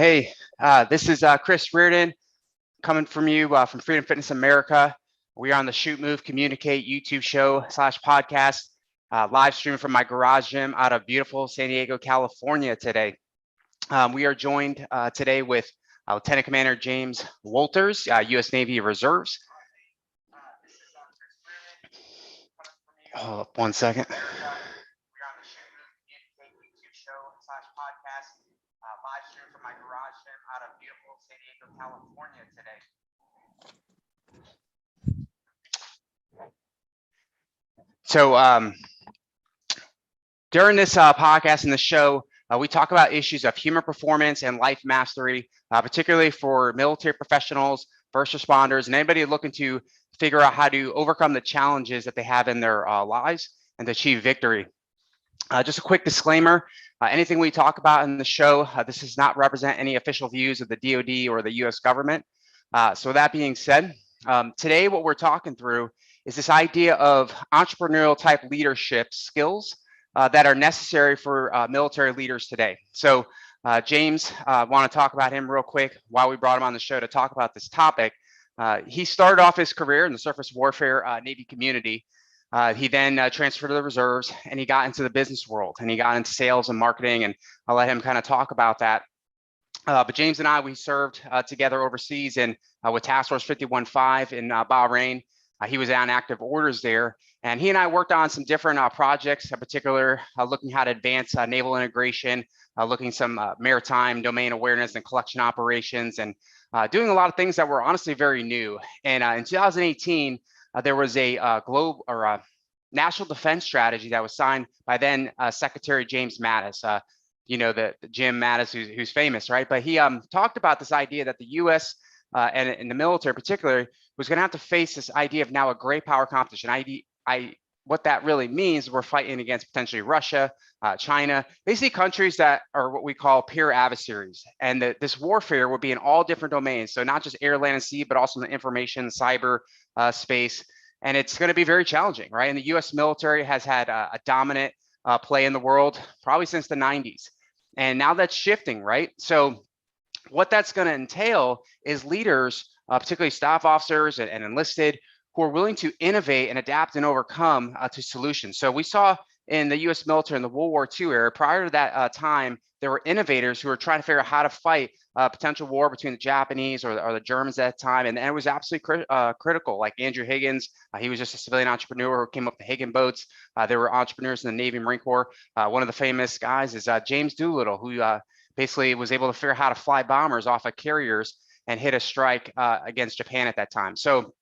Hey, this is Chris Reardon coming from you from Freedom Fitness America. We are on the Shoot, Move, Communicate YouTube show / podcast, live streaming from my garage gym out of beautiful San Diego, California today. We are joined today with Lieutenant Commander James Wolters, U.S. Navy Reserves. Hold up 1 second. We're on the Shoot, Move, Communicate YouTube show / podcast, live streaming from my garage gym out of beautiful San Diego, California today. So during this podcast and the show, we talk about issues of human performance and life mastery, particularly for military professionals, first responders, and anybody looking to figure out how to overcome the challenges that they have in their lives and to achieve victory. Just a quick disclaimer, anything we talk about in the show, this does not represent any official views of the DoD or the US government. So that being said, today what we're talking through is this idea of entrepreneurial type leadership skills that are necessary for military leaders today. So James, want to talk about him real quick while we brought him on the show to talk about this topic. He started off his career in the surface warfare Navy community. He then transferred to the reserves and he got into the business world and he got into sales and marketing, and I'll let him kind of talk about that. But James and I, we served together overseas and with Task Force 51-5 in Bahrain. He was on active orders there, and he and I worked on some different projects, in particular looking how to advance naval integration, looking some maritime domain awareness and collection operations, and doing a lot of things that were honestly very new. And in 2018, there was a national defense strategy that was signed by then Secretary James Mattis. You know, the Jim Mattis, who's famous, right? But he talked about this idea that the U.S. And the military in particular was going to have to face this idea of now a great power competition. What that really means, we're fighting against potentially Russia, China, basically countries that are what we call peer adversaries. And this warfare will be in all different domains. So not just air, land, and sea, but also in the information, cyber space. And it's going to be very challenging, right? And the U.S. military has had a dominant play in the world probably since the 90s. And now that's shifting, right? So what that's going to entail is leaders, particularly staff officers and enlisted, who are willing to innovate and adapt and overcome to solutions. So we saw in the U.S. military in the World War II era, prior to that time, there were innovators who were trying to figure out how to fight a potential war between the Japanese or the Germans at that time. And it was absolutely critical, like Andrew Higgins. He was just a civilian entrepreneur who came up with the Higgins boats. There were entrepreneurs in the Navy, Marine Corps. One of the famous guys is James Doolittle, who basically was able to figure out how to fly bombers off of carriers and hit a strike against Japan at that time. So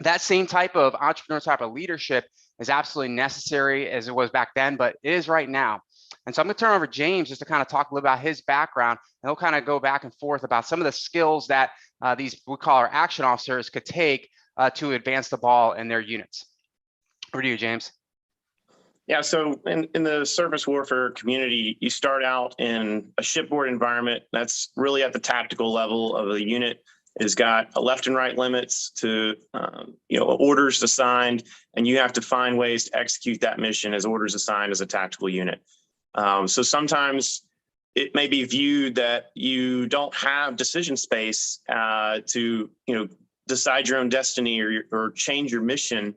that same type of entrepreneurial type of leadership is absolutely necessary as it was back then, but it is right now. And so I'm going to turn over to James just to kind of talk a little about his background, and he'll kind of go back and forth about some of the skills that these we call our action officers could take to advance the ball in their units. Over to you, James. Yeah, so in the surface warfare community, you start out in a shipboard environment. That's really at the tactical level of the unit. It's got a left and right limits to orders assigned, and you have to find ways to execute that mission as orders assigned as a tactical unit. So sometimes it may be viewed that you don't have decision space to decide your own destiny or change your mission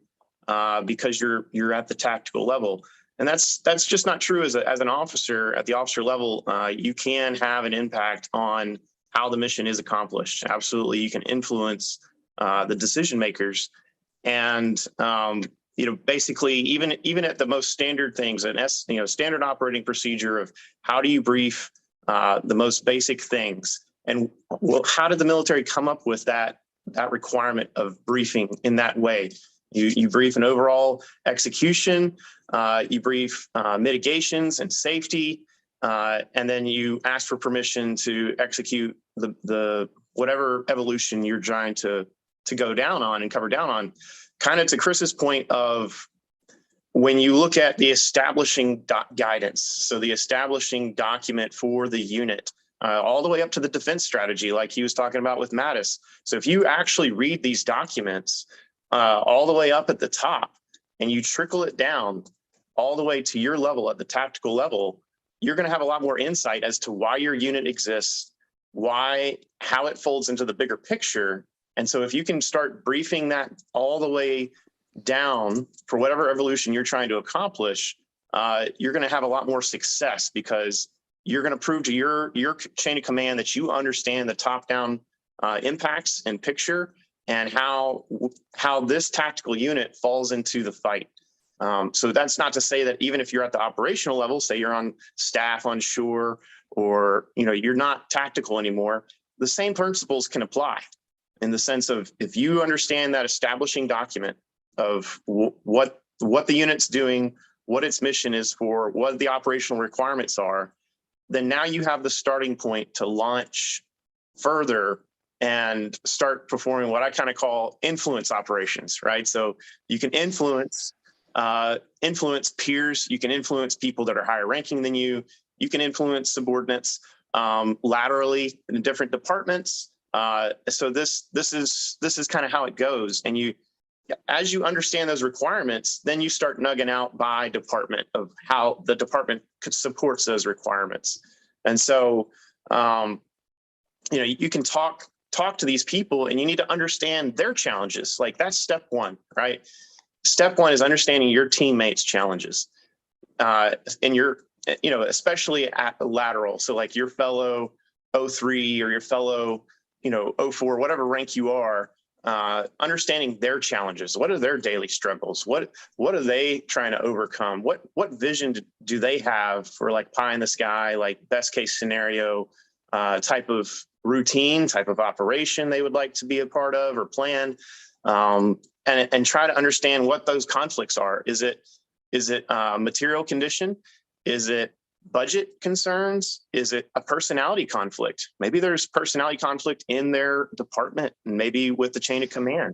because you're at the tactical level. And that's just not true as an officer. At the officer level, you can have an impact on how the mission is accomplished. Absolutely, you can influence the decision makers. And basically, even at the most standard things, standard operating procedure of how do you brief the most basic things, and how did the military come up with that requirement of briefing in that way? You brief an overall execution, you brief mitigations and safety, and then you ask for permission to execute the whatever evolution you're trying to go down on and cover down on. Kind of to Chris's point of when you look at the establishing guidance, so the establishing document for the unit, all the way up to the defense strategy, like he was talking about with Mattis. So if you actually read these documents all the way up at the top and you trickle it down all the way to your level at the tactical level, you're going to have a lot more insight as to why your unit exists, how it folds into the bigger picture. And so if you can start briefing that all the way down for whatever evolution you're trying to accomplish, you're going to have a lot more success, because you're going to prove to your chain of command that you understand the top-down impacts and picture, and how this tactical unit falls into the fight. So that's not to say that even if you're at the operational level, say you're on staff on shore, or you're not tactical anymore, the same principles can apply, in the sense of, if you understand that establishing document of what the unit's doing, what its mission is for, what the operational requirements are, then now you have the starting point to launch further and start performing what I kind of call influence operations, right? So you can influence peers, you can influence people that are higher ranking than you, you can influence subordinates laterally in different departments. So this is kind of how it goes. And as you understand those requirements, then you start nugging out by department of how the department supports those requirements. And so, you can talk to these people, and you need to understand their challenges. Like, that's step one, right? Step one is understanding your teammates' challenges, and especially at the lateral. So like your fellow 03 or your fellow, 04, whatever rank you are, understanding their challenges. What are their daily struggles? What are they trying to overcome? What vision do they have for, like, pie in the sky, like best case scenario type of routine, type of operation they would like to be a part of or plan, and try to understand what those conflicts are. Is it material condition? Is it budget concerns? Is it a personality conflict? Maybe there's personality conflict in their department, and maybe with the chain of command.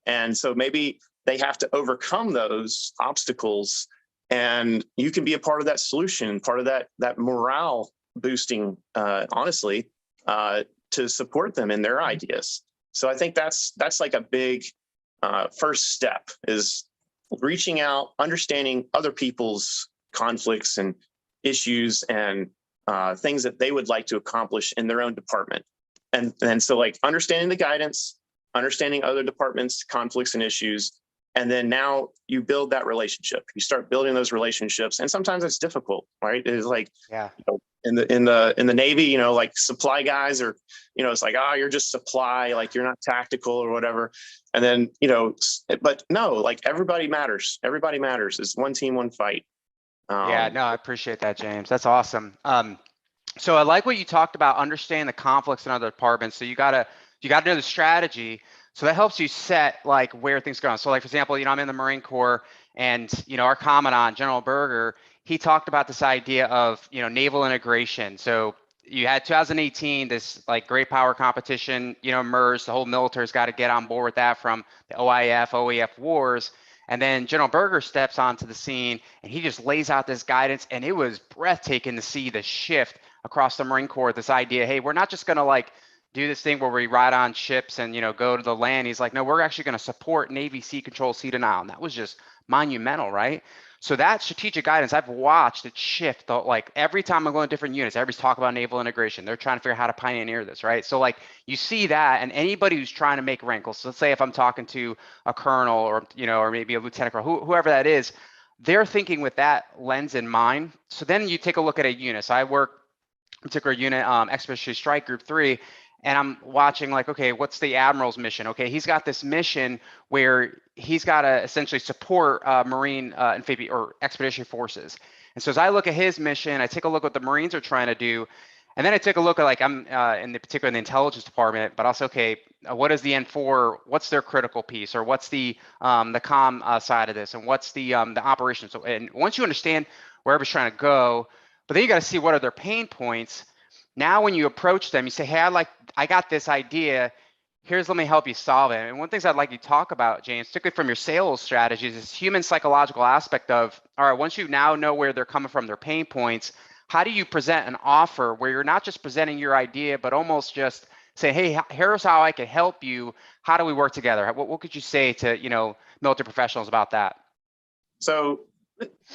And so maybe they have to overcome those obstacles, and you can be a part of that solution, part of that morale boosting, honestly, to support them in their ideas. So I think that's like a big first step, is reaching out, understanding other people's conflicts and issues and things that they would like to accomplish in their own department. And so, like, understanding the guidance, understanding other departments' conflicts and issues, and then now you build that relationship. You start building those relationships, and sometimes it's difficult, right? It's like, Yeah. In the Navy, like, supply guys are, it's like, oh, you're just supply, like, you're not tactical or whatever. And then, but no, like, everybody matters. Everybody matters. It's one team, one fight. Yeah, no, I appreciate that, James. That's awesome. So I like what you talked about, understanding the conflicts in other departments. So you gotta know the strategy. So that helps you set, like, where things go on. So, like, for example, I'm in the Marine Corps, and our Commandant, General Berger, he talked about this idea of, naval integration. So you had 2018, this, like, great power competition, emerged. The whole military's got to get on board with that, from the OIF, OEF wars. And then General Berger steps onto the scene, and he just lays out this guidance, and it was breathtaking to see the shift across the Marine Corps. This idea, hey, we're not just going to, like, do this thing where we ride on ships and, go to the land. He's like, no, we're actually going to support Navy Sea Control Sea to Nile. And that was just monumental, right? So that strategic guidance, I've watched it shift. Like, every time I'm going to different units, everybody's talking about naval integration. They're trying to figure out how to pioneer this, right? So, like, you see that, and anybody who's trying to make rankles. So let's say if I'm talking to a colonel, or, or maybe a lieutenant colonel, whoever that is, they're thinking with that lens in mind. So then you take a look at a unit. So I work particular unit, Expeditionary Strike Group 3, and I'm watching, like, okay, what's the admiral's mission? Okay, he's got this mission where he's got to essentially support Marine amphibious or expeditionary forces. And so as I look at his mission, I take a look at what the Marines are trying to do, and then I take a look at, like, I'm in the particular in the intelligence department, but also, okay, what is the N4? What's their critical piece, or what's the comm side of this, and what's the operations? So, and once you understand where everybody's trying to go, but then you got to see what are their pain points. Now, when you approach them, you say, hey, I got this idea. Let me help you solve it. And one of the things I'd like you to talk about, James, particularly from your sales strategies, is human psychological aspect of, all right, once you now know where they're coming from, their pain points, how do you present an offer where you're not just presenting your idea, but almost just say, hey, here's how I can help you. How do we work together? What could you say to, military professionals about that? So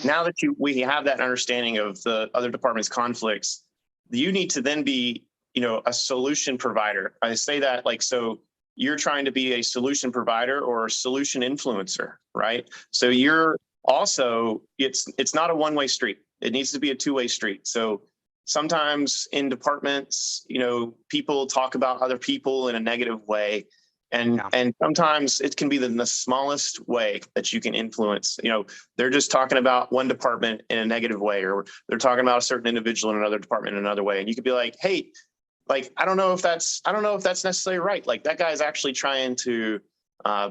now that we have that understanding of the other department's conflicts, you need to then be a solution provider. I say that like, so you're trying to be a solution provider or a solution influencer, right? So you're also, it's not a one-way street. It needs to be a two-way street. So sometimes in departments, people talk about other people in a negative way. And sometimes it can be the smallest way that you can influence. They're just talking about one department in a negative way, or they're talking about a certain individual in another department in another way. And you could be like, hey, like, I don't know if that's necessarily right. Like, that guy's actually trying to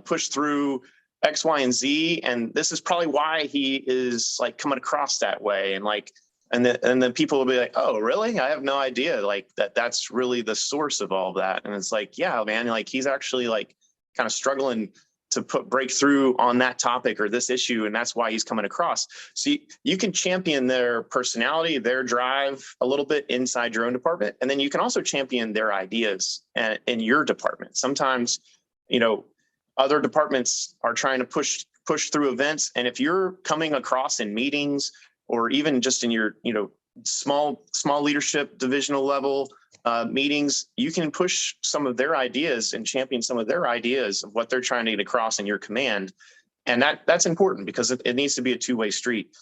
push through X, Y, and Z. And this is probably why he is like coming across that way. And like, and then people will be like, oh, really? I have no idea. Like that's really the source of all of that. And it's like, yeah, man, like he's actually like kind of struggling to break through on that topic or this issue. And that's why he's coming across. So you can champion their personality, their drive a little bit inside your own department. And then you can also champion their ideas in your department. Sometimes, other departments are trying to push through events. And if you're coming across in meetings or even just in your, small leadership divisional level meetings, you can push some of their ideas and champion some of their ideas of what they're trying to get across in your command. And that's important because it needs to be a two-way street.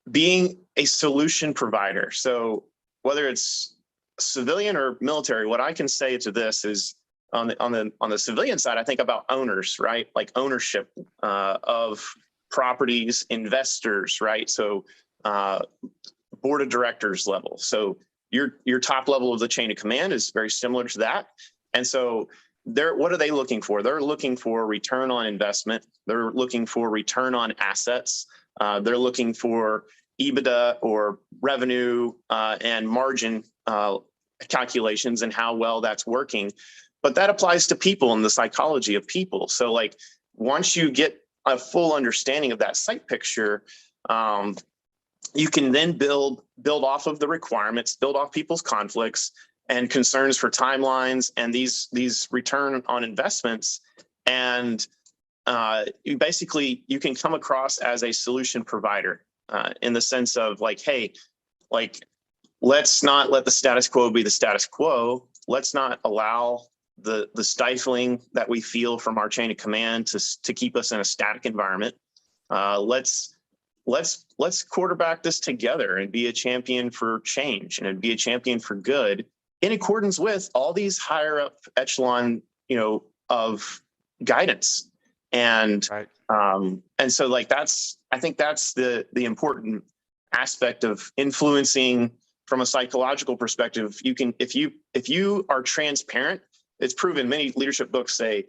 Being a solution provider. So whether it's civilian or military, what I can say to this is on the civilian side, I think about owners, right? Like ownership of properties, investors, right? So board of directors level. So your top level of the chain of command is very similar to that. And so what are they looking for? They're looking for return on investment. They're looking for return on assets. They're looking for EBITDA or revenue and margin calculations and how well that's working. But that applies to people and the psychology of people. So like once you get a full understanding of that site picture, you can then build off of the requirements, build off people's conflicts and concerns for timelines and these return on investments. And you can come across as a solution provider in the sense of like, hey, like, let's not let the status quo be the status quo. Let's not allow the stifling that we feel from our chain of command to keep us in a static environment. Let's quarterback this together and be a champion for change and be a champion for good in accordance with all these higher up echelon, of guidance. And right. And so like I think that's the important aspect of influencing from a psychological perspective. You can, if you are transparent, it's proven, many leadership books say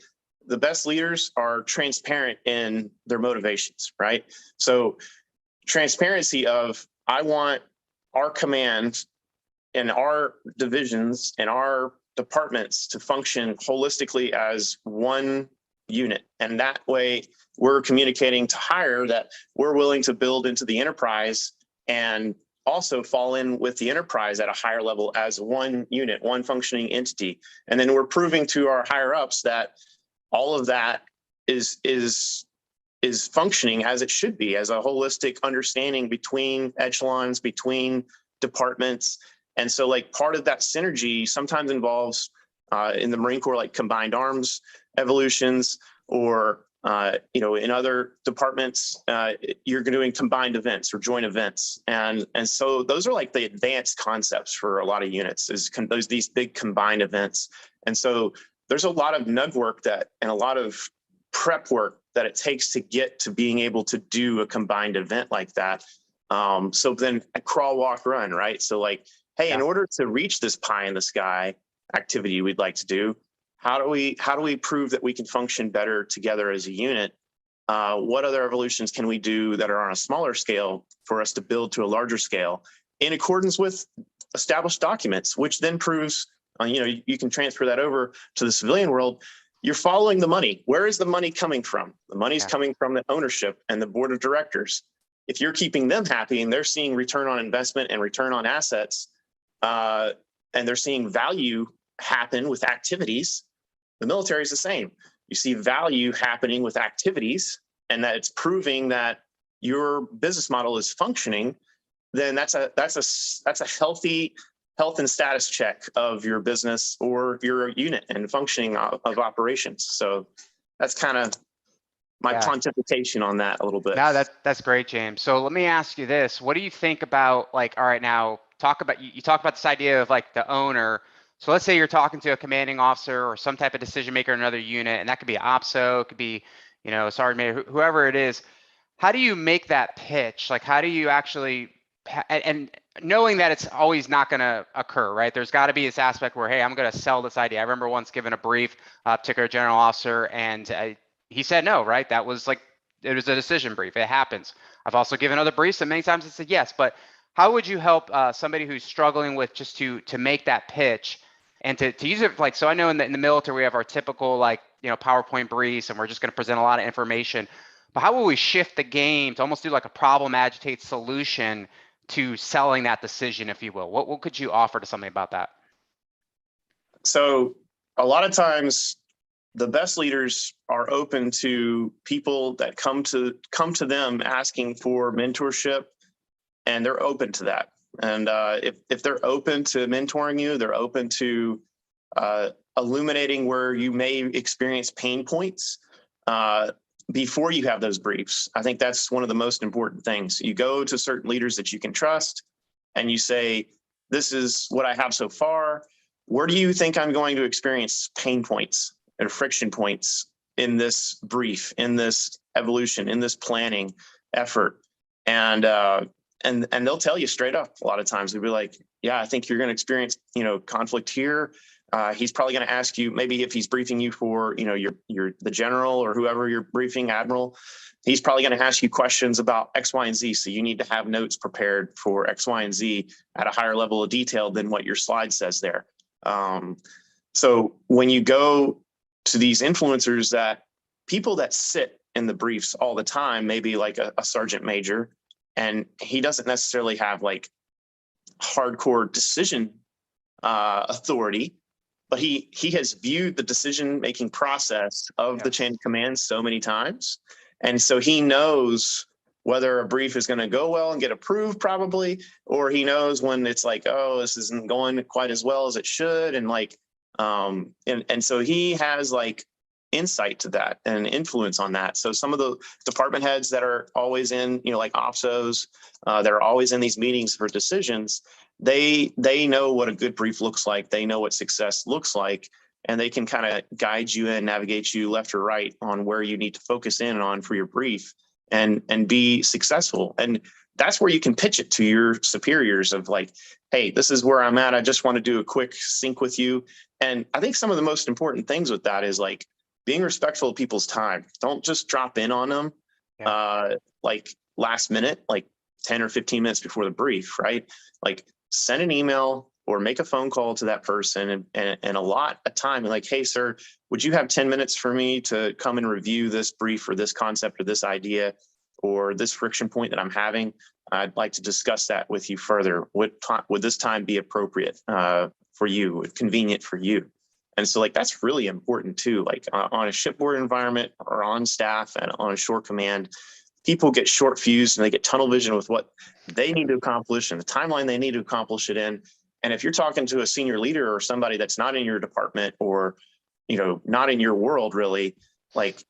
the best leaders are transparent in their motivations, right? So transparency of, I want our command and our divisions and our departments to function holistically as one unit. And that way we're communicating to higher that we're willing to build into the enterprise and also fall in with the enterprise at a higher level as one unit, one functioning entity. And then we're proving to our higher ups that all of that is functioning as it should be, as a holistic understanding between echelons, between departments. And so like part of that synergy sometimes involves in the Marine Corps, like combined arms evolutions, or in other departments, you're doing combined events or joint events. And so those are like the advanced concepts for a lot of units, is these big combined events. And so there's a lot of nug work and a lot of prep work that it takes to get to being able to do a combined event like that. So then a crawl, walk, run, right? So like, hey, in order to reach this pie in the sky activity we'd like to do, how do we prove that we can function better together as a unit? What other evolutions can we do that are on a smaller scale for us to build to a larger scale in accordance with established documents, which then proves, you can transfer that over to the civilian world. You're following the money. Where is the money coming from? The money's coming from the ownership and the board of directors. If you're keeping them happy and they're seeing return on investment and return on assets, and they're seeing value happen with activities, the military is the same. You see value happening with activities, and that it's proving that your business model is functioning. Then that's a healthy health and status check of your business or your unit and functioning of operations. So that's kind of my pontification on that a little bit. No, that's great, James. So let me ask you this. What do you think about, like, all right, now talk about, you talk about this idea of like the owner. So let's say you're talking to a commanding officer or some type of decision maker in another unit, and that could be OPSO, it could be, you know, sergeant major, whoever it is. How do you make that pitch? Like, how do you actually, and knowing that it's always not going to occur, right? There's got to be this aspect where, hey, I'm going to sell this idea. I remember once giving a brief, particular general officer, and he said no, right? That was like, it was a decision brief. It happens. I've also given other briefs, and many times it said yes. But how would you help somebody who's struggling with just to make that pitch and to use it, like, so I know in the military we have our typical, like, you know, PowerPoint briefs, and we're just going to present a lot of information. But how will we shift the game to almost do like a problem agitate solution to selling that decision, if you will? What could you offer to somebody about that? So a lot of times the best leaders are open to people that come to them asking for mentorship, and they're open to that. And if they're open to mentoring you, they're open to illuminating where you may experience pain points before you have those briefs. I think that's one of the most important things. You go to certain leaders that you can trust and you say, this is what I have so far. Where do you think I'm going to experience pain points and friction points in this brief, in this evolution, in this planning effort? And they'll tell you straight up. A lot of times they'll be like, yeah, I think you're going to experience, you know, conflict here. He's probably going to ask you, maybe if he's briefing you for, you know, the general or whoever you're briefing, admiral, he's probably going to ask you questions about X, Y, and Z. So you need to have notes prepared for X, Y, and Z at a higher level of detail than what your slide says there. So when you go to these influencers, that people that sit in the briefs all the time, maybe like a sergeant major, and he doesn't necessarily have like hardcore decision authority, but he has viewed the decision-making process of the chain of command so many times. And so he knows whether a brief is going to go well and get approved probably, or he knows when it's like, oh, this isn't going quite as well as it should. And like, and so he has like insight to that and influence on that. So some of the department heads that are always in, you know, like OPSOs, that are always in these meetings for decisions, they know what a good brief looks like. They know what success looks like, and they can kind of guide you and navigate you left or right on where you need to focus in on for your brief and be successful. And that's where you can pitch it to your superiors of like, hey, this is where I'm at. I just want to do a quick sync with you. And I think some of the most important things with that is like being respectful of people's time. Don't just drop in on them like last minute, like 10 or 15 minutes before the brief, right? Like send an email or make a phone call to that person and allot a time and like, hey, sir, would you have 10 minutes for me to come and review this brief or this concept or this idea or this friction point that I'm having? I'd like to discuss that with you further. Would this time be appropriate for you, convenient for you? And so like, that's really important too. Like on a shipboard environment or on staff and on a short command, people get short fused and they get tunnel vision with what they need to accomplish and the timeline they need to accomplish it in. And if you're talking to a senior leader or somebody that's not in your department or, you know, not in your world really, like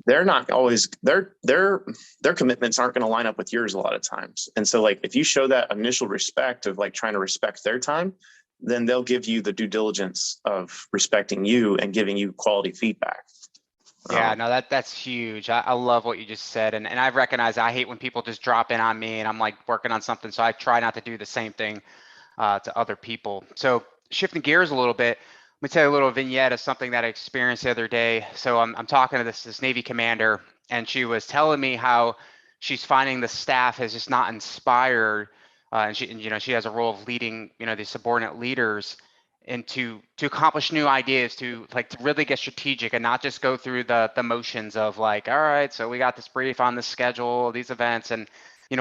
they're not always, their commitments aren't going to line up with yours a lot of times. And so like, if you show that initial respect of like trying to respect their time, then they'll give you the due diligence of respecting you and giving you quality feedback. Yeah, no, that's huge. I love what you just said. And I recognize I hate when people just drop in on me and I'm like working on something. So I try not to do the same thing to other people. So shifting gears a little bit, let me tell you a little vignette of something that I experienced the other day. So I'm talking to this Navy commander, and she was telling me how she's finding the staff is just not inspired. And she has a role of leading, these subordinate leaders, and to accomplish new ideas, to really get strategic and not just go through the motions of like, all right, so we got this brief on this schedule, these events. And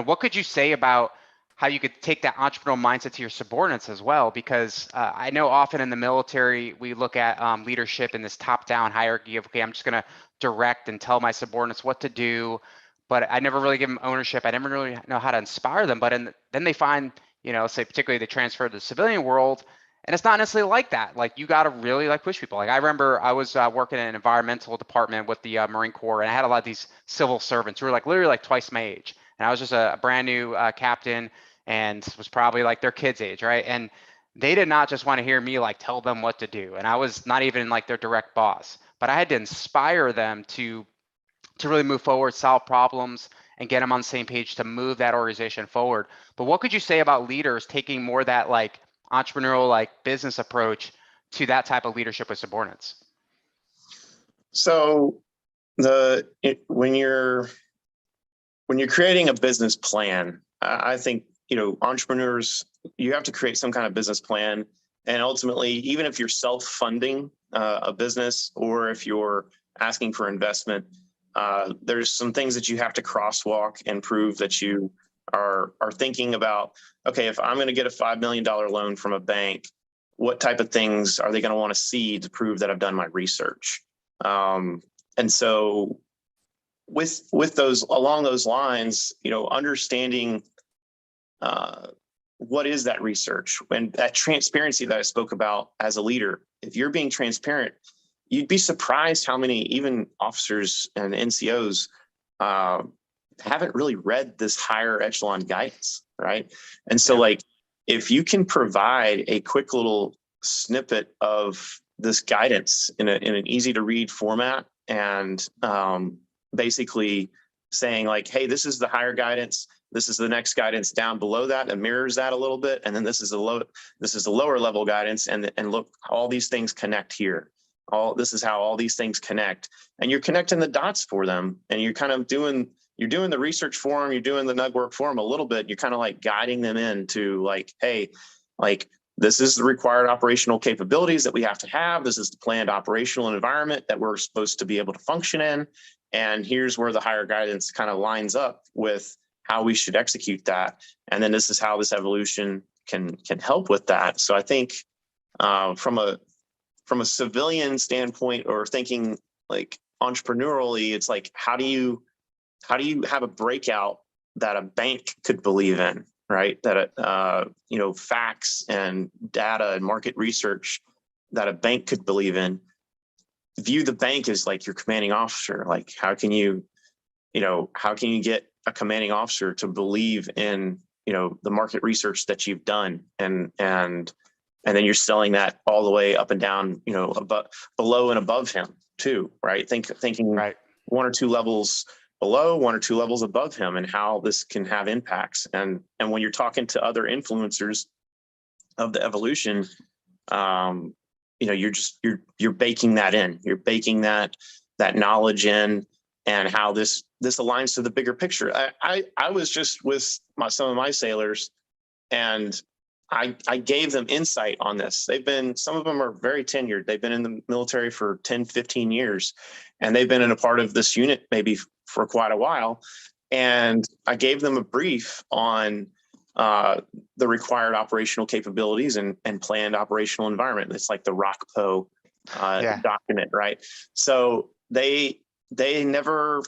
what could you say about how you could take that entrepreneurial mindset to your subordinates as well? Because I know often in the military we look at leadership in this top-down hierarchy of, okay, I'm just going to direct and tell my subordinates what to do, but I never really give them ownership. I never really know how to inspire them. But then they find say particularly they transfer to the civilian world, and it's not necessarily like that. Like you got to really like push people. Like I remember I was working in an environmental department with the Marine Corps, and I had a lot of these civil servants who were like literally like twice my age, and I was just a brand new captain and was probably like their kids' age, right? And they did not just want to hear me like tell them what to do, and I was not even like their direct boss, but I had to inspire them to really move forward, solve problems, and get them on the same page to move that organization forward. But what could you say about leaders taking more that like entrepreneurial, like business approach to that type of leadership with subordinates? So when you're creating a business plan, I think, entrepreneurs, you have to create some kind of business plan. And ultimately, even if you're self-funding a business, or if you're asking for investment, there's some things that you have to crosswalk and prove that you are thinking about. Okay, if I'm going to get a $5 million loan from a bank, what type of things are they going to want to see to prove that I've done my research? And so with those, along those lines, understanding what is that research and that transparency that I spoke about as a leader. If you're being transparent, you'd be surprised how many even officers and NCOs haven't really read this higher echelon guidance, right? And so like, if you can provide a quick little snippet of this guidance in an easy to read format, and basically saying like, hey, this is the higher guidance, this is the next guidance down below that and mirrors that a little bit, and then this is the lower level guidance, and look, all these things connect here. This is how all these things connect, and you're connecting the dots for them, and you're kind of doing the research for them, you're doing the nug work for them a little bit. You're kind of like guiding them into like, hey, like this is the required operational capabilities that we have to have. This is the planned operational environment that we're supposed to be able to function in. And here's where the higher guidance kind of lines up with how we should execute that. And then this is how this evolution can help with that. So I think from a civilian standpoint, or thinking like entrepreneurially, it's like, how do you have a breakout that a bank could believe in, right? That facts and data and market research that a bank could believe in. View the bank as like your commanding officer. Like, how can you get a commanding officer to believe in the market research that you've done, and then you're selling that all the way up and down, above, below and above him too, right? Thinking right. One or two levels below, one or two levels above him, and how this can have impacts. And when you're talking to other influencers of the evolution, you're baking that in. You're baking that knowledge in, and how this aligns to the bigger picture. I was just with some of my sailors, and I gave them insight on this. Some of them are very tenured. They've been in the military for 10, 15 years, and they've been in a part of this unit maybe for quite a while. And I gave them a brief on the required operational capabilities and planned operational environment. It's like the ROCPO document, right? So they'd never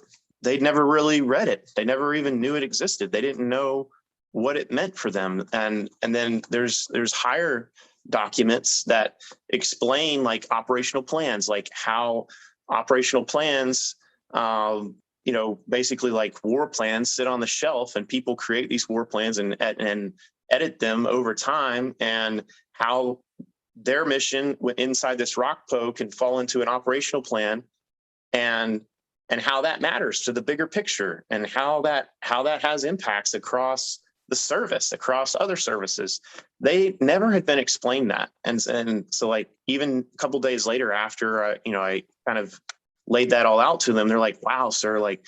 really read it. They never even knew it existed. They didn't know what it meant for them. And then there's higher documents that explain like operational plans, like how operational plans, basically like war plans sit on the shelf, and people create these war plans and edit them over time, and how their mission inside this ROCPO can fall into an operational plan, and how that matters to the bigger picture, and how that has impacts across the service, across other services. They never had been explained that. And so like, even a couple of days later after, I kind of laid that all out to them, they're like, wow, sir, like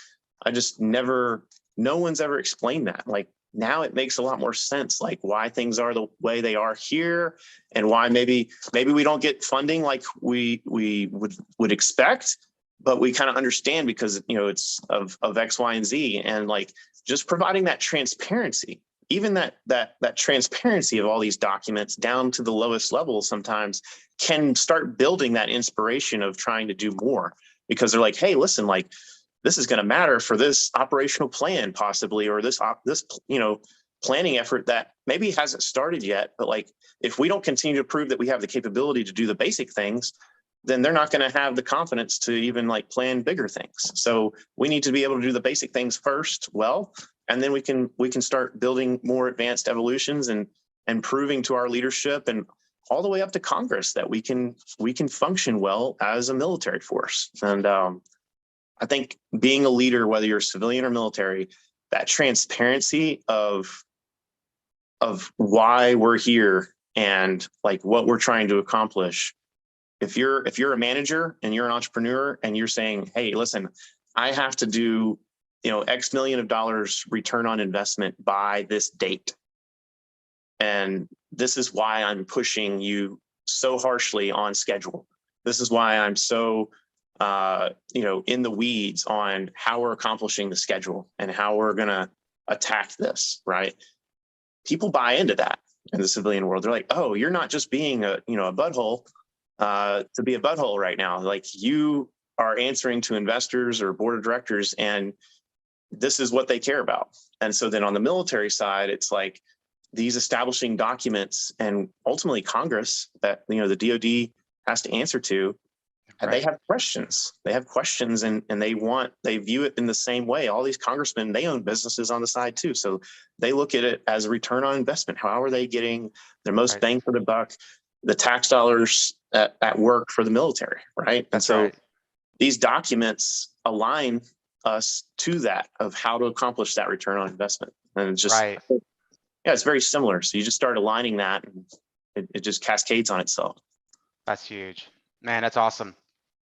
no one's ever explained that. Like, now it makes a lot more sense, like why things are the way they are here, and why maybe we don't get funding like we would expect, but we kind of understand because, it's of X, Y, and Z. And like, just providing that transparency, even that transparency of all these documents down to the lowest level sometimes can start building that inspiration of trying to do more, because they're like, hey, listen, like, this is going to matter for this operational plan possibly, or this planning effort that maybe hasn't started yet, but like, if we don't continue to prove that we have the capability to do the basic things, then they're not going to have the confidence to even like plan bigger things. So we need to be able to do the basic things first well, and then we can start building more advanced evolutions and proving to our leadership and all the way up to Congress that we can function well as a military force. And I think being a leader, whether you're civilian or military, that transparency of why we're here and like what we're trying to accomplish. If you're a manager and you're an entrepreneur and you're saying, hey, listen, I have to do, X million of dollars return on investment by this date. And this is why I'm pushing you so harshly on schedule. This is why I'm so, in the weeds on how we're accomplishing the schedule and how we're going to attack this, right? People buy into that in the civilian world. They're like, oh, you're not just being a butthole to be a butthole right now. Like, you are answering to investors or board of directors, and this is what they care about. And so then on the military side, it's like these establishing documents and ultimately Congress that, the DOD has to answer to. And they have questions. They have questions and they view it in the same way. All these congressmen, they own businesses on the side too. So they look at it as a return on investment. How are they getting their most bang for the buck, the tax dollars at work for the military, right? And so these documents align us to that of how to accomplish that return on investment. And it's just, it's very similar. So you just start aligning that and it just cascades on itself. That's huge, man. That's awesome.